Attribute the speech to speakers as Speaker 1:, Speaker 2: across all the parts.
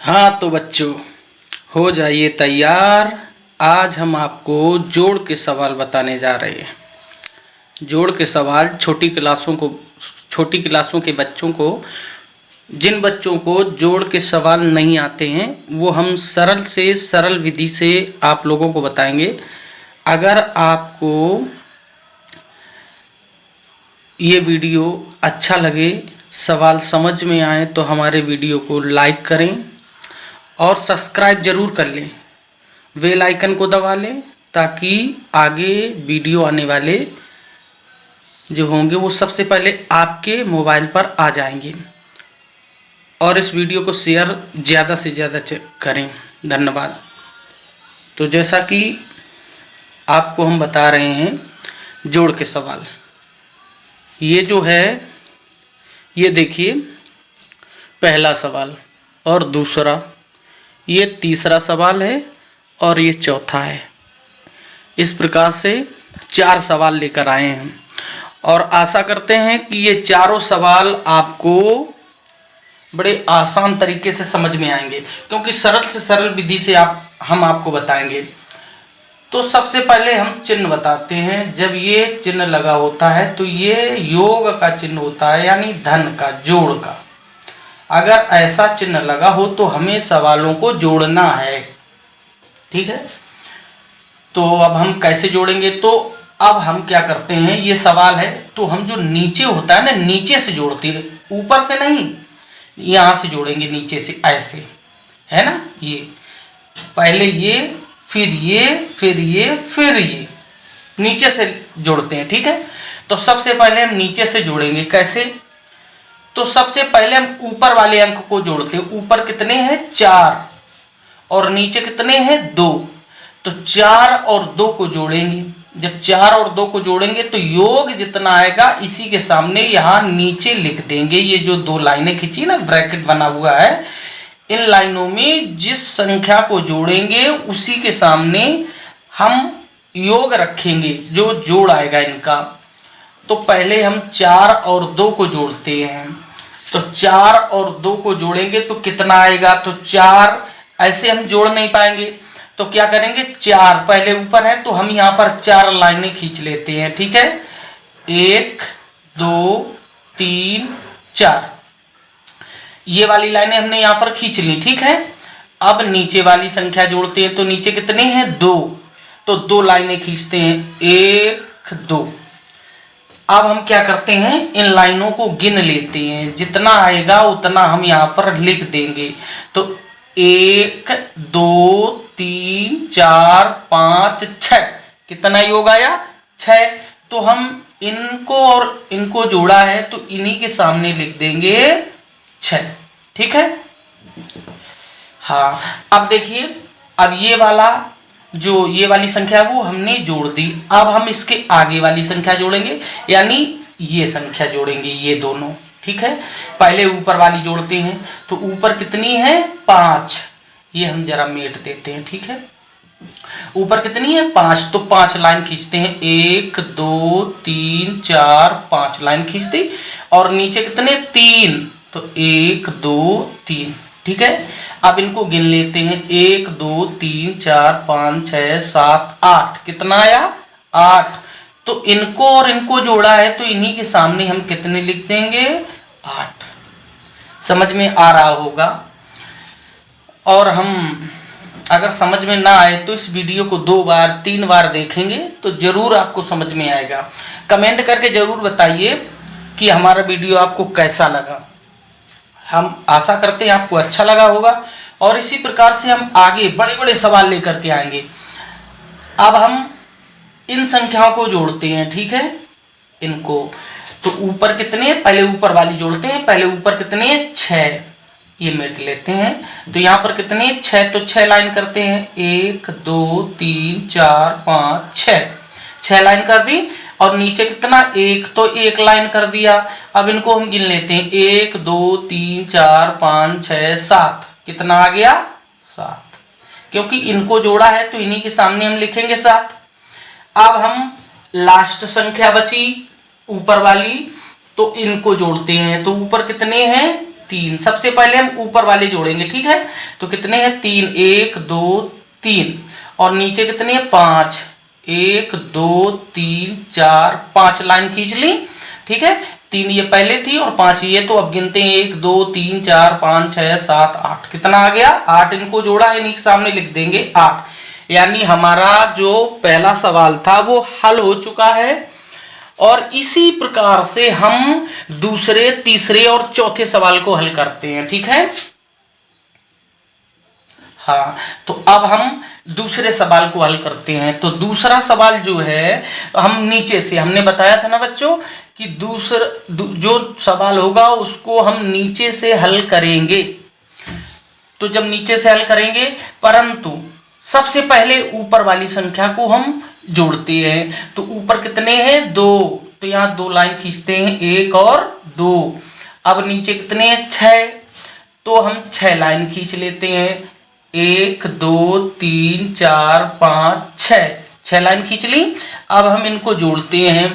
Speaker 1: हाँ तो बच्चों, हो जाइए तैयार। आज हम आपको जोड़ के सवाल बताने जा रहे हैं। जोड़ के सवाल छोटी क्लासों के बच्चों को, जिन बच्चों को जोड़ के सवाल नहीं आते हैं वो हम सरल से सरल विधि से आप लोगों को बताएंगे। अगर आपको ये वीडियो अच्छा लगे, सवाल समझ में आए तो हमारे वीडियो को लाइक करें और सब्सक्राइब ज़रूर कर लें। बेल आइकन को दबा लें ताकि आगे वीडियो आने वाले जो होंगे वो सबसे पहले आपके मोबाइल पर आ जाएंगे। और इस वीडियो को शेयर ज़्यादा से ज़्यादा करें। धन्यवाद। तो जैसा कि आपको हम बता रहे हैं, जोड़ के सवाल ये जो है, ये देखिए पहला सवाल और दूसरा, ये तीसरा सवाल है और ये चौथा है। इस प्रकार से 4 सवाल लेकर आए हैं और आशा करते हैं कि ये चारों सवाल आपको बड़े आसान तरीके से समझ में आएंगे, क्योंकि सरल से सरल विधि से हम आपको बताएंगे। तो सबसे पहले हम चिन्ह बताते हैं। जब ये चिन्ह लगा होता है तो ये योग का चिन्ह होता है, यानी धन का, जोड़ का। अगर ऐसा चिन्ह लगा हो तो हमें सवालों को जोड़ना है। ठीक है, तो अब हम कैसे जोड़ेंगे? तो अब हम क्या करते हैं, ये सवाल है तो हम जो नीचे होता है ना, नीचे से जोड़ते हैं, ऊपर से नहीं, यहाँ से जोड़ेंगे नीचे से, ऐसे है ना। ये पहले ये, फिर ये, फिर ये, फिर ये, नीचे से जोड़ते हैं। ठीक है, तो सबसे पहले हम नीचे से जोड़ेंगे। कैसे? तो सबसे पहले हम ऊपर वाले अंक को जोड़ते हैं। ऊपर कितने हैं? 4 और नीचे कितने हैं? 2। तो 4 और 2 को जोड़ेंगे। जब 4 और 2 को जोड़ेंगे तो योग जितना आएगा इसी के सामने यहाँ नीचे लिख देंगे। ये जो 2 लाइनें खींची ना, ब्रैकेट बना हुआ है, इन लाइनों में जिस संख्या को जोड़ेंगे उसी के सामने हम योग रखेंगे, जो जोड़ आएगा इनका। तो पहले हम 4 और 2 को जोड़ते हैं। तो 4 और 2 को जोड़ेंगे तो कितना आएगा? तो 4, ऐसे हम जोड़ नहीं पाएंगे तो क्या करेंगे, 4 पहले ऊपर है तो हम यहाँ पर 4 लाइनें खींच लेते हैं। ठीक है, 1 2 3 4, ये वाली लाइनें हमने यहाँ पर खींच ली। ठीक है, अब नीचे वाली संख्या जोड़ते हैं। तो नीचे कितने हैं? 2, तो 2 लाइनें खींचते हैं, 1 2। अब हम क्या करते हैं, इन लाइनों को गिन लेते हैं, जितना आएगा उतना हम यहाँ पर लिख देंगे। तो 1 2 3 4 5 6, कितना योग आया? 6। तो हम इनको और इनको जोड़ा है तो इन्हीं के सामने लिख देंगे 6। ठीक है, हाँ। अब देखिए, अब ये वाली संख्या वो हमने जोड़ दी। अब हम इसके आगे वाली संख्या जोड़ेंगे, यानी ये संख्या जोड़ेंगे, ये दोनों। ठीक है, पहले ऊपर वाली जोड़ते हैं। तो ऊपर कितनी है? 5, ये हम जरा मेट देते हैं। ठीक है, ऊपर कितनी है? 5, तो 5 लाइन खींचते हैं, 1 2 3 4 5 लाइन खींच दी। और नीचे कितने? 3, तो 1 2 3। ठीक है, अब इनको गिन लेते हैं, 1 2 3 4 5 6 7 8, कितना आया? 8। तो इनको और इनको जोड़ा है तो इन्हीं के सामने हम कितने लिख देंगे? 8। समझ में आ रहा होगा। और हम अगर समझ में ना आए तो इस वीडियो को 2 बार 3 बार देखेंगे तो जरूर आपको समझ में आएगा। कमेंट करके जरूर बताइए कि हमारा वीडियो आपको कैसा लगा। हम आशा करते हैं आपको अच्छा लगा होगा और इसी प्रकार से हम आगे बड़े बड़े सवाल लेकर के आएंगे। अब हम इन संख्याओं को जोड़ते हैं। ठीक है, इनको तो ऊपर कितने? पहले ऊपर वाली जोड़ते हैं। पहले ऊपर कितने? 6, ये मेट लेते हैं। तो यहाँ पर कितने? 6, तो 6 लाइन करते हैं, 1 2 3 4 5 6, 6 लाइन कर दी। और नीचे कितना? 1, तो 1 लाइन कर दिया। अब इनको हम गिन लेते हैं, 1 2 3 4 5 6 7, कितना आ गया? 7, क्योंकि इनको जोड़ा है तो इन्हीं के सामने हम लिखेंगे 7। अब हम लास्ट संख्या बची ऊपर वाली, तो इनको जोड़ते हैं। तो ऊपर कितने हैं? 3। सबसे पहले हम ऊपर वाले जोड़ेंगे, ठीक है। तो कितने हैं 3, 1 2 3 और नीचे कितने हैं 5, 1 2 3 4 5 लाइन खींच ली, ठीक है। 3 ये पहले थी और 5 ये, तो अब गिनते हैं 1 2 3 4 5 6 7 8। कितना आ गया 8। इनको जोड़ा है, इन्हीं के सामने लिख देंगे 8। यानी हमारा जो पहला सवाल था वो हल हो चुका है। और इसी प्रकार से हम दूसरे, तीसरे और चौथे सवाल को हल करते हैं, ठीक है। हाँ, तो अब हम दूसरे सवाल को हल करते हैं। तो दूसरा सवाल जो है हम नीचे से, हमने बताया था ना बच्चों कि जो सवाल होगा उसको हम नीचे से हल करेंगे। तो जब नीचे से हल करेंगे, परंतु सबसे पहले ऊपर वाली संख्या को हम जोड़ते हैं। तो ऊपर कितने हैं 2, तो यहाँ 2 लाइन खींचते हैं, 1 और 2। अब नीचे कितने हैं 6, तो हम 6 लाइन खींच लेते हैं, 1 2 3 4 5 6 लाइन खींच ली। अब हम इनको जोड़ते हैं,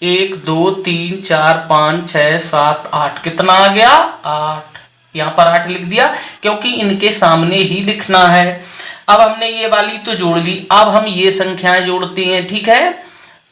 Speaker 1: 1 2 3 4 5 6 7 8। कितना आ गया 8। यहाँ पर 8 लिख दिया क्योंकि इनके सामने ही लिखना है। अब हमने ये वाली तो जोड़ ली, अब हम ये संख्याएं जोड़ते हैं, ठीक है।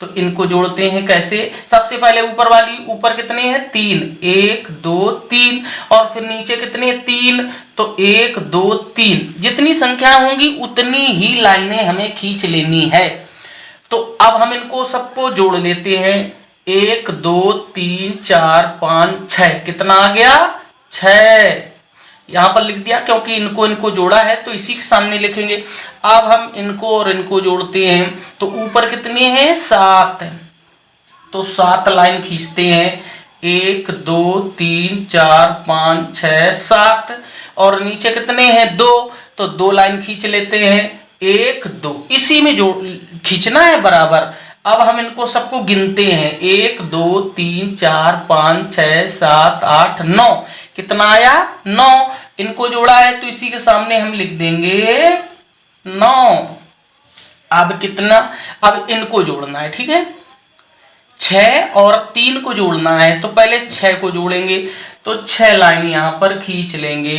Speaker 1: तो इनको जोड़ते हैं कैसे, सबसे पहले ऊपर वाली, ऊपर कितने हैं 3, 1 2 3 और फिर नीचे कितने 3, तो 1 2 3। जितनी संख्या होंगी उतनी ही लाइनें हमें खींच लेनी है। तो अब हम इनको सबको जोड़ लेते हैं, 1 2 3 4 5 6। कितना आ गया 6। यहाँ पर लिख दिया क्योंकि इनको जोड़ा है, तो इसी के सामने लिखेंगे। अब हम इनको और इनको जोड़ते हैं, तो ऊपर कितने हैं 7, तो 7 लाइन खींचते हैं, 1 2 3 4 5 6 7 और नीचे कितने हैं 2, तो 2 लाइन खींच लेते हैं, 1 2 इसी में जो खींचना है बराबर। अब हम इनको सबको गिनते हैं, 1 2 3 4 5 6 7 8 9। कितना आया 9। इनको जोड़ा है तो इसी के सामने हम लिख देंगे 9। अब कितना, अब इनको जोड़ना है, ठीक है। 6 और 3 को जोड़ना है, तो पहले 6 को जोड़ेंगे, तो 6 लाइन यहाँ पर खींच लेंगे,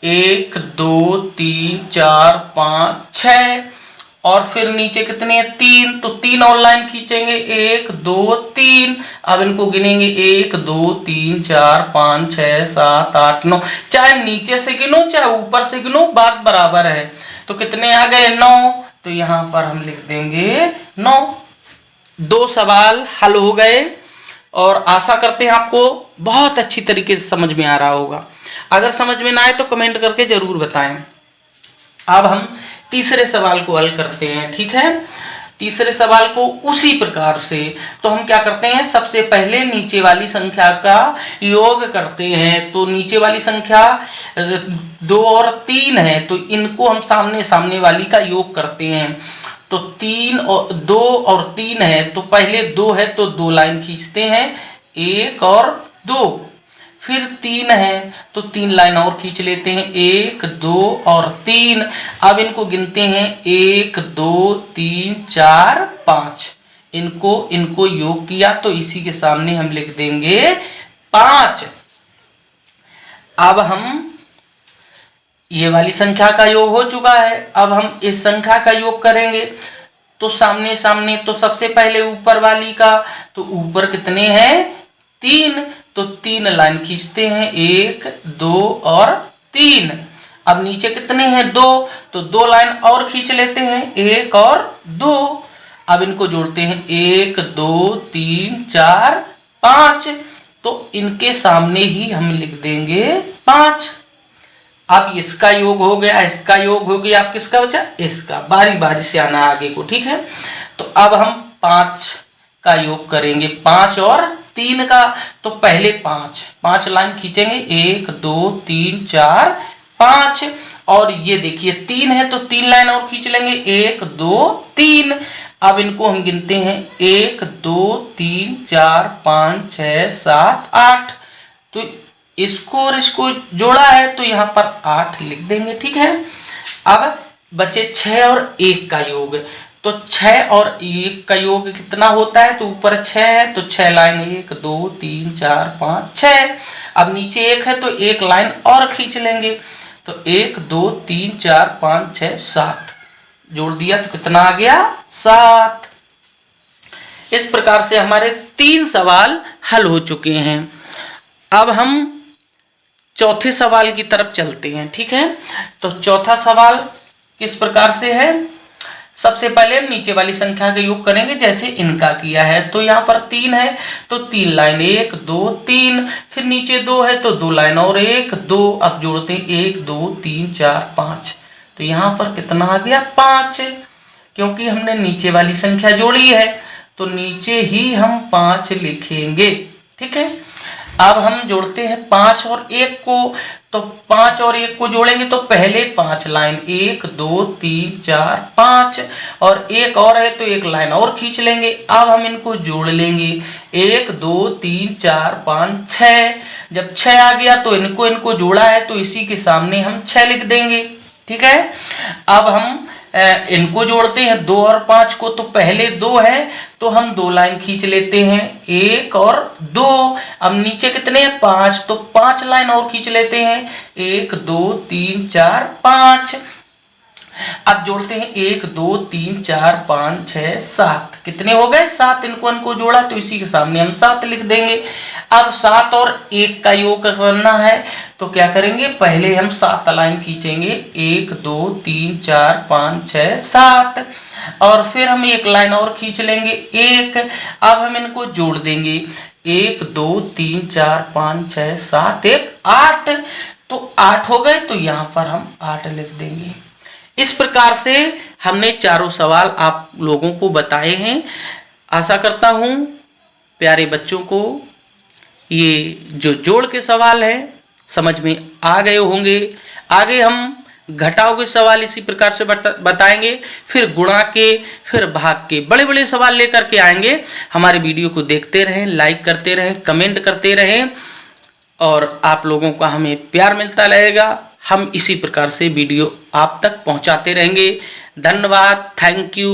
Speaker 1: 1 2 3 4 5 6 और फिर नीचे कितने 3, तो 3 और लाइन खींचेंगे, 1 2 3। अब इनको गिनेंगे 1 2 3 4 5 6 7 8 9। चाहे नीचे से गिनो चाहे ऊपर से गिनो, बात बराबर है। तो कितने आ गए 9, तो यहाँ पर हम लिख देंगे 9। 2 सवाल हल हो गए और आशा करते हैं आपको बहुत अच्छी तरीके से समझ में आ रहा होगा। अगर समझ में ना आए तो कमेंट करके जरूर बताएं। अब हम तीसरे सवाल को हल करते हैं, ठीक है। तीसरे सवाल को उसी प्रकार से, तो हम क्या करते हैं, सबसे पहले नीचे वाली संख्या का योग करते हैं। तो नीचे वाली संख्या 2 और 3 है, तो इनको हम सामने सामने वाली का योग करते हैं। तो 3 और 2 और 3 है, तो पहले 2 है तो 2 लाइन खींचते हैं, 1 और 2। फिर 3 है तो 3 लाइन और खींच लेते हैं, 1 2 और 3। अब इनको गिनते हैं, 1 2 3 4 5। इनको योग किया तो इसी के सामने हम लिख देंगे 5। अब हम ये वाली संख्या का योग हो चुका है, अब हम इस संख्या का योग करेंगे। तो सामने सामने, तो सबसे पहले ऊपर वाली का, तो ऊपर कितने हैं 3, तो 3 लाइन खींचते हैं, 1 2 और 3। अब नीचे कितने हैं 2, तो 2 लाइन और खींच लेते हैं, 1 और 2। अब इनको जोड़ते हैं, 1 2 3 4 5। तो इनके सामने ही हम लिख देंगे 5। अब इसका योग हो गया, इसका योग हो गया, अब किसका बचा, इसका। बारी बारी से आना आगे को, ठीक है। तो अब हम 5 का योग करेंगे, 5 और 3 का। तो पहले 5 लाइन खींचेंगे, 1 2 3 4 5 और ये देखिए 3 है तो 3 लाइन और खींच लेंगे, 1 2 3। अब इनको हम गिनते हैं, 1 2 3 4 5 6 7 8। तो इसको और इसको जोड़ा है तो यहाँ पर 8 लिख देंगे, ठीक है। अब बचे 6 और 1 का योग, तो 6 और 1 का योग कितना होता है, तो ऊपर 6 है तो 6 लाइन, 1 2 3 4 5 6। अब नीचे 1 है तो एक लाइन और खींच लेंगे, तो 1 2 3 4 5 6 7 जोड़ दिया तो कितना आ गया 7। इस प्रकार से हमारे 3 सवाल हल हो चुके हैं। अब हम चौथे सवाल की तरफ चलते हैं, ठीक है। तो चौथा सवाल किस प्रकार से है, सबसे पहले हम नीचे वाली संख्या का योग करेंगे जैसे इनका किया है। तो यहाँ पर 3 है तो 3 लाइन 1 2 3, फिर नीचे 2 है तो 2 लाइन और 1 2, अब जोड़ते हैं 1 2 3 4 5, तो यहाँ पर कितना आ गया 5, क्योंकि हमने नीचे वाली संख्या जोड़ी है तो नीचे ही हम 5 लिखेंगे, ठीक है। अब हम जोड़ते हैं 5 और 1 को, तो 5 और 1 को जोड़ेंगे तो पहले 5 लाइन 1 2 3 4 5, और एक और है तो एक लाइन और खींच लेंगे। अब हम इनको जोड़ लेंगे 1 2 3 4 5 6, जब 6 आ गया तो इनको जोड़ा है तो इसी के सामने हम 6 लिख देंगे, ठीक है। अब हम इनको जोड़ते हैं 2 और 5 को, तो पहले 2 है तो हम 2 लाइन खींच लेते हैं 1 और 2, अब नीचे कितने हैं 5, तो 5 लाइन और खींच लेते हैं 1 2 3 4 5, अब जोड़ते हैं 1 2 3 4 5 6 7, कितने हो गए 7, इनको जोड़ा तो इसी के सामने हम 7 लिख देंगे। अब 7 और 1 का योग करना है तो क्या करेंगे, पहले हम 7 लाइन खींचेंगे 1 2 3 4 5 6 7, और फिर हम एक लाइन और खींच लेंगे 1, अब हम इनको जोड़ देंगे 1 2 3 4 5 6 7 1 8, तो 8 हो गए तो यहाँ पर हम 8 लिख देंगे। इस प्रकार से हमने चारों सवाल आप लोगों को बताए हैं। आशा करता हूँ प्यारे बच्चों को ये जो जोड़ के सवाल हैं समझ में आ गए होंगे। आगे हम घटाव के सवाल इसी प्रकार से बताएंगे, फिर गुणा के, फिर भाग के बड़े बड़े सवाल लेकर के आएंगे। हमारे वीडियो को देखते रहें, लाइक करते रहें, कमेंट करते रहें, और आप लोगों का हमें प्यार मिलता रहेगा। हम इसी प्रकार से वीडियो आप तक पहुंचाते रहेंगे। धन्यवाद, थैंक यू।